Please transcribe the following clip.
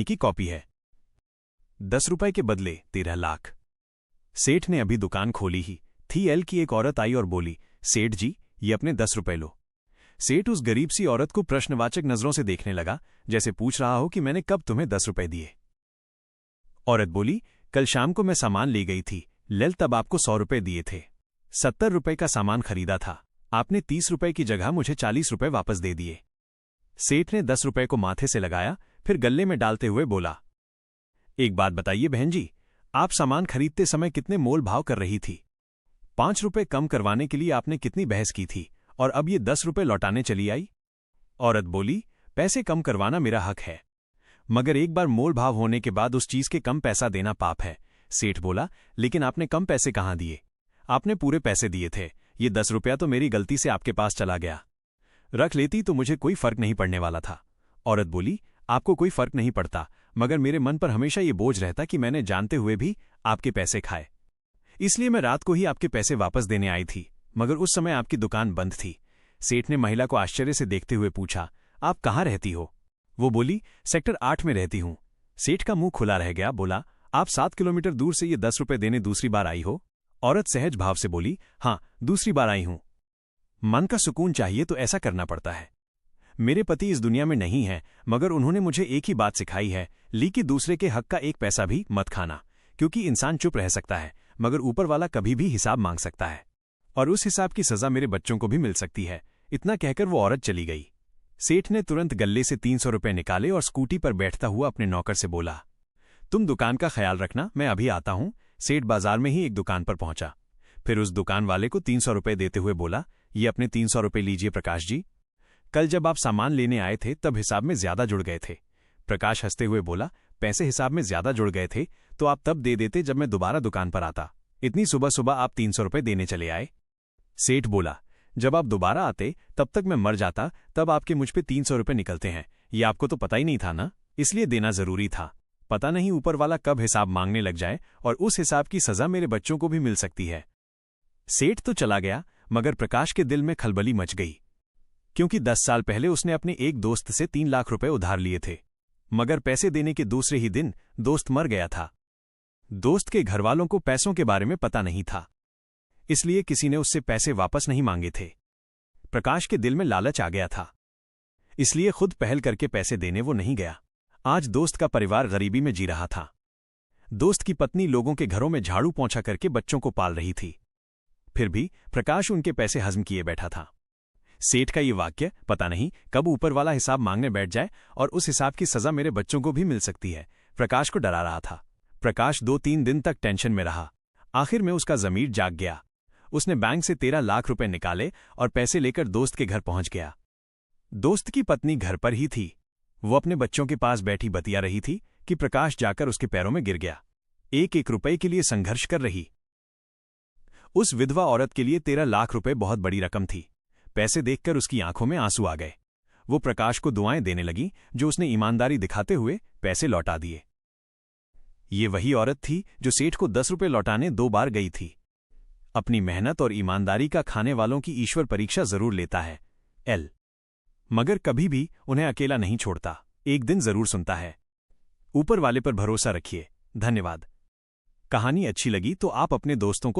की कॉपी है। 10 रुपए के बदले 13 लाख। सेठ ने अभी दुकान खोली ही थी, एल की एक औरत आई और बोली, सेठ जी, ये अपने 10 रुपए लो। सेठ उस गरीब सी औरत को प्रश्नवाचक नजरों से देखने लगा, जैसे पूछ रहा हो कि मैंने कब तुम्हें 10 रुपए दिए। औरत बोली, कल शाम को मैं सामान ले गई थी, लेल तब आपको 100 रुपए दिए थे। 70 रुपए का सामान खरीदा था, आपने 30 रुपए की जगह मुझे 40 रुपए वापस दे दिए। सेठ ने 10 रुपए को माथे से लगाया, फिर गले में डालते हुए बोला, एक बात बताइए बहन जी, आप सामान खरीदते समय कितने मोल भाव कर रही थी? 5 रुपए कम करवाने के लिए आपने कितनी बहस की थी, और अब ये 10 रुपए लौटाने चली आई? औरत बोली, पैसे कम करवाना मेरा हक है, मगर एक बार मोल भाव होने के बाद उस चीज के कम पैसा देना पाप है। सेठ बोला, लेकिन आपने कम पैसे कहाँ दिए? आपने पूरे पैसे दिए थे। ये 10 रुपया तो मेरी गलती से आपके पास चला गया, रख लेती तो मुझे कोई फर्क नहीं पड़ने वाला था। औरत बोली, आपको कोई फर्क नहीं पड़ता, मगर मेरे मन पर हमेशा ये बोझ रहता कि मैंने जानते हुए भी आपके पैसे खाए, इसलिए मैं रात को ही आपके पैसे वापस देने आई थी, मगर उस समय आपकी दुकान बंद थी। सेठ ने महिला को आश्चर्य से देखते हुए पूछा, आप कहाँ रहती हो? वो बोली, सेक्टर 8 में रहती हूँ। सेठ का मुंह खुला रह गया, बोला, आप 7 किलोमीटर दूर से ये 10 रुपए देने दूसरी बार आई हो? औरत सहज भाव से बोली, हाँ, दूसरी बार आई हूं। मन का सुकून चाहिए तो ऐसा करना पड़ता है। मेरे पति इस दुनिया में नहीं है, मगर उन्होंने मुझे एक ही बात सिखाई है, ली कि दूसरे के हक का एक पैसा भी मत खाना, क्योंकि इंसान चुप रह सकता है, मगर ऊपर वाला कभी भी हिसाब मांग सकता है, और उस हिसाब की सजा मेरे बच्चों को भी मिल सकती है। इतना कहकर वो औरत चली गई। सेठ ने तुरंत गल्ले से 300 रुपए निकाले और स्कूटी पर बैठता हुआ अपने नौकर से बोला, तुम दुकान का ख्याल रखना, मैं अभी आता हूं। सेठ बाजार में ही एक दुकान पर पहुंचा, फिर उस दुकान वाले को 300 रुपए देते हुए बोला, ये अपने 300 रुपए लीजिए प्रकाश जी, कल जब आप सामान लेने आए थे तब हिसाब में ज्यादा जुड़ गए थे। प्रकाश हंसते हुए बोला, पैसे हिसाब में ज्यादा जुड़ गए थे तो आप तब दे देते जब मैं दोबारा दुकान पर आता, इतनी सुबह सुबह आप 300 रुपए देने चले आए। सेठ बोला, जब आप दोबारा आते तब तक मैं मर जाता, तब आपके मुझ पे 300 रुपए निकलते हैं, ये आपको तो पता ही नहीं था ना, इसलिए देना जरूरी था। पता नहीं ऊपर वाला कब हिसाब मांगने लग जाए और उस हिसाब की सजा मेरे बच्चों को भी मिल सकती है। सेठ तो चला गया, मगर प्रकाश के दिल में खलबली मच गई, क्योंकि 10 साल पहले उसने अपने एक दोस्त से 3 लाख रुपए उधार लिए थे, मगर पैसे देने के दूसरे ही दिन दोस्त मर गया था। दोस्त के घरवालों को पैसों के बारे में पता नहीं था, इसलिए किसी ने उससे पैसे वापस नहीं मांगे थे। प्रकाश के दिल में लालच आ गया था, इसलिए खुद पहल करके पैसे देने वो नहीं गया। आज दोस्त का परिवार गरीबी में जी रहा था। दोस्त की पत्नी लोगों के घरों में झाड़ू पोंछा करके बच्चों को पाल रही थी, फिर भी प्रकाश उनके पैसे हजम किए बैठा था। सेठ का ये वाक्य पता नहीं कब ऊपर वाला हिसाब मांगने बैठ जाए और उस हिसाब की सजा मेरे बच्चों को भी मिल सकती है, प्रकाश को डरा रहा था। प्रकाश 2-3 दिन तक टेंशन में रहा। आखिर में उसका ज़मीर जाग गया। उसने बैंक से 13 लाख रुपए निकाले और पैसे लेकर दोस्त के घर पहुंच गया। दोस्त की पत्नी घर पर ही थी। वो अपने बच्चों के पास बैठी बतिया रही थी कि प्रकाश जाकर उसके पैरों में गिर गया। 1-1 रुपए के लिए संघर्ष कर रही उस विधवा औरत के लिए 13 लाख रुपए बहुत बड़ी रकम थी। पैसे देखकर उसकी आंखों में आंसू आ गए। वो प्रकाश को दुआएं देने लगी, जो उसने ईमानदारी दिखाते हुए पैसे लौटा दिए। ये वही औरत थी जो सेठ को 10 रुपए लौटाने 2 बार गई थी। अपनी मेहनत और ईमानदारी का खाने वालों की ईश्वर परीक्षा जरूर लेता है, एल, मगर कभी भी उन्हें अकेला नहीं छोड़ता, एक दिन जरूर सुनता है। ऊपर वाले पर भरोसा रखिए। धन्यवाद। कहानी अच्छी लगी तो आप अपने दोस्तों को